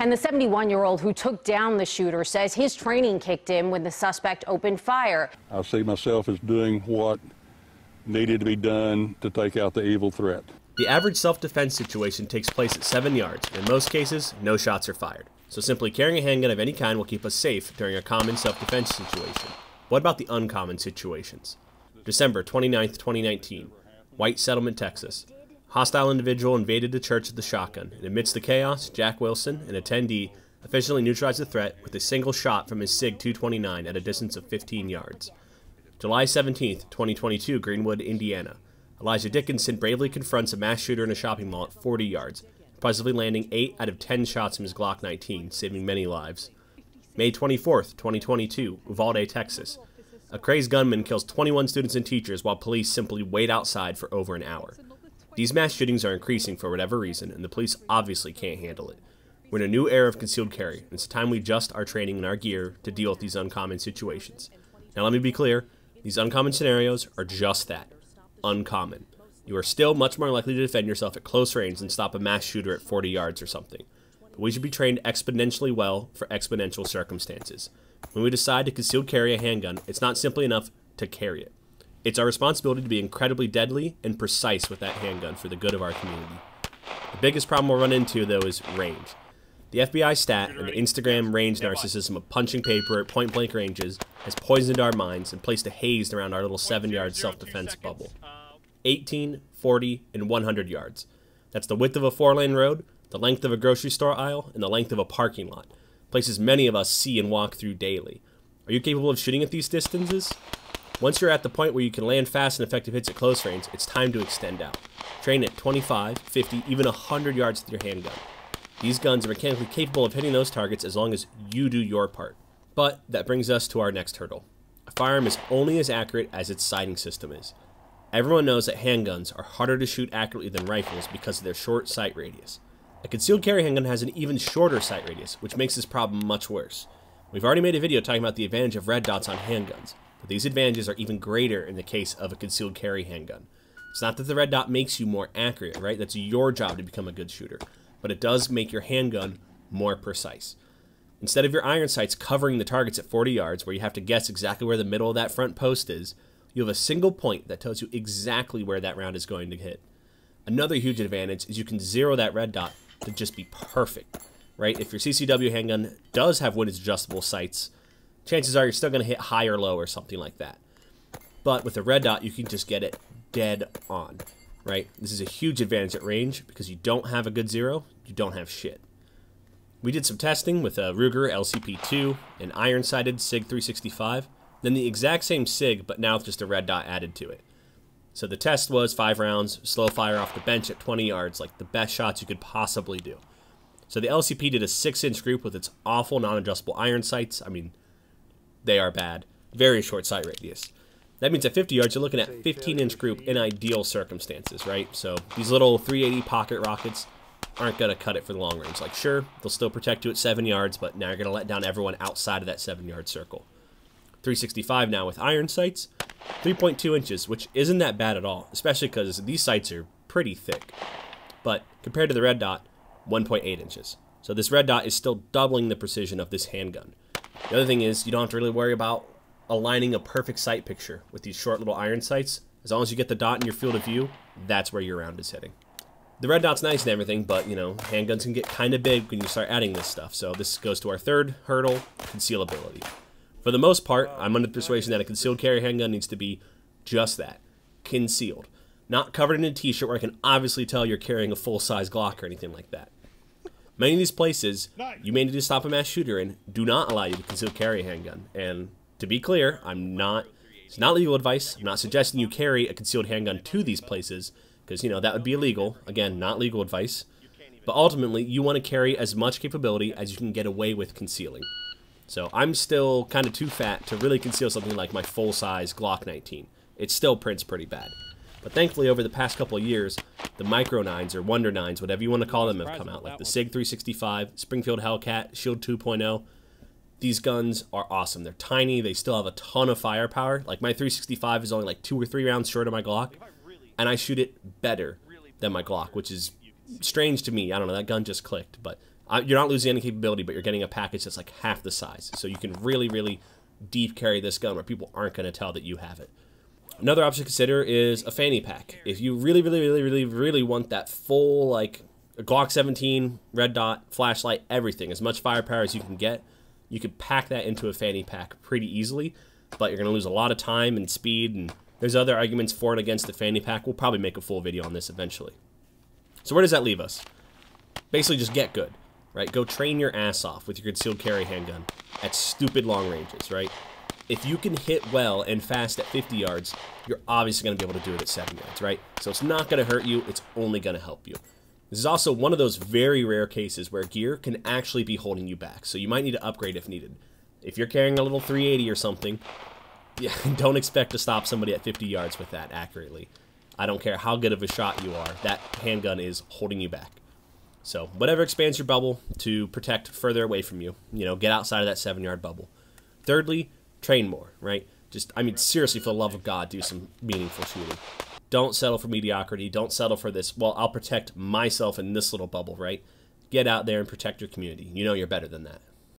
And the 71-year-old who took down the shooter says his training kicked in when the suspect opened fire. I see myself as doing what needed to be done to take out the evil threat. The average self-defense situation takes place at 7 yards, and in most cases, no shots are fired. So simply carrying a handgun of any kind will keep us safe during a common self-defense situation. What about the uncommon situations? December 29th, 2019, White Settlement, Texas. Hostile individual invaded the church with a shotgun, and amidst the chaos, Jack Wilson, an attendee, efficiently neutralized the threat with a single shot from his SIG 229 at a distance of 15 yards. July 17th, 2022, Greenwood, Indiana. Elijah Dickinson bravely confronts a mass shooter in a shopping mall at 40 yards, impressively landing 8 out of 10 shots from his Glock 19, saving many lives. May 24th, 2022, Uvalde, Texas. A crazed gunman kills 21 students and teachers while police simply wait outside for over an hour. These mass shootings are increasing for whatever reason, and the police obviously can't handle it. We're in a new era of concealed carry, and it's time we adjust our training and our gear to deal with these uncommon situations. Now let me be clear, these uncommon scenarios are just that. Uncommon. You are still much more likely to defend yourself at close range than stop a mass shooter at 40 yards or something. But we should be trained exponentially well for exponential circumstances. When we decide to concealed carry a handgun, it's not simply enough to carry it. It's our responsibility to be incredibly deadly and precise with that handgun for the good of our community. The biggest problem we'll run into, though, is range. The FBI stat and the Instagram range narcissism of punching paper at point-blank ranges has poisoned our minds and placed a haze around our little 7-yard self-defense bubble. 18, 40, and 100 yards. That's the width of a 4-lane road, the length of a grocery store aisle, and the length of a parking lot. Places many of us see and walk through daily. Are you capable of shooting at these distances? Once you're at the point where you can land fast and effective hits at close range, it's time to extend out. Train at 25, 50, even 100 yards with your handgun. These guns are mechanically capable of hitting those targets as long as you do your part. But that brings us to our next hurdle. A firearm is only as accurate as its sighting system is. Everyone knows that handguns are harder to shoot accurately than rifles because of their short sight radius. A concealed carry handgun has an even shorter sight radius, which makes this problem much worse. We've already made a video talking about the advantage of red dots on handguns, but these advantages are even greater in the case of a concealed carry handgun. It's not that the red dot makes you more accurate, right? That's your job to become a good shooter. But it does make your handgun more precise. Instead of your iron sights covering the targets at 40 yards, where you have to guess exactly where the middle of that front post is, you have a single point that tells you exactly where that round is going to hit. Another huge advantage is you can zero that red dot to just be perfect, right? If your CCW handgun does have wind adjustable sights, chances are you're still going to hit high or low or something like that. But with a red dot, you can just get it dead on, right? This is a huge advantage at range because you don't have a good zero, you don't have shit. We did some testing with a Ruger LCP2, an iron-sighted SIG 365, then the exact same SIG, but now with just a red dot added to it. So the test was 5 rounds, slow fire off the bench at 20 yards, like the best shots you could possibly do. So the LCP did a 6-inch group with its awful non-adjustable iron sights. I mean, they are bad. Very short sight radius. That means at 50 yards, you're looking at 15-inch group in ideal circumstances, right? So these little 380 pocket rockets aren't going to cut it for the long range. Like, sure, they'll still protect you at 7 yards, but now you're going to let down everyone outside of that 7-yard circle. 365 now with iron sights, 3.2 inches, which isn't that bad at all, especially because these sights are pretty thick. But compared to the red dot, 1.8 inches. So this red dot is still doubling the precision of this handgun. The other thing is you don't have to really worry about aligning a perfect sight picture with these short little iron sights. As long as you get the dot in your field of view, that's where your round is hitting. The red dot's nice and everything, but, you know, handguns can get kind of big when you start adding this stuff. So this goes to our third hurdle, concealability. For the most part, I'm under the persuasion that a concealed carry handgun needs to be just that, concealed. Not covered in a t-shirt where I can obviously tell you're carrying a full-size Glock or anything like that. Many of these places you may need to stop a mass shooter in do not allow you to conceal carry a handgun. And to be clear, it's not legal advice. I'm not suggesting you carry a concealed handgun to these places because, you know, that would be illegal. Again, not legal advice. But ultimately, you want to carry as much capability as you can get away with concealing. So I'm still kind of too fat to really conceal something like my full-size Glock 19. It still prints pretty bad. But thankfully, over the past couple of years, the Micro 9s or Wonder 9s, whatever you want to call them, have come out. Like the SIG 365, Springfield Hellcat, Shield 2.0. These guns are awesome. They're tiny. They still have a ton of firepower. Like my 365 is only like 2 or 3 rounds short of my Glock. And I shoot it better than my Glock, which is strange to me. I don't know. That gun just clicked. But You're not losing any capability, but you're getting a package that's like half the size. So you can really, really deep carry this gun where people aren't going to tell that you have it. Another option to consider is a fanny pack. If you really, really, really, really, really want that full, like, a Glock 17, red dot, flashlight, everything, as much firepower as you can get, you could pack that into a fanny pack pretty easily, but you're going to lose a lot of time and speed, and there's other arguments for and against the fanny pack. We'll probably make a full video on this eventually. So where does that leave us? Basically just get good, right? Go train your ass off with your concealed carry handgun at stupid long ranges, right? If you can hit well and fast at 50 yards, you're obviously going to be able to do it at 7 yards, right? So it's not going to hurt you, it's only going to help you. This is also one of those very rare cases where gear can actually be holding you back, so you might need to upgrade if needed. If you're carrying a little 380 or something, yeah, don't expect to stop somebody at 50 yards with that accurately. I don't care how good of a shot you are, that handgun is holding you back. So whatever expands your bubble to protect further away from you, you know, get outside of that 7-yard bubble. Thirdly, train more, right? Just, I mean, seriously, for the love of God, do some meaningful shooting. Don't settle for mediocrity. Don't settle for this, well, I'll protect myself in this little bubble, right? Get out there and protect your community. You know you're better than that.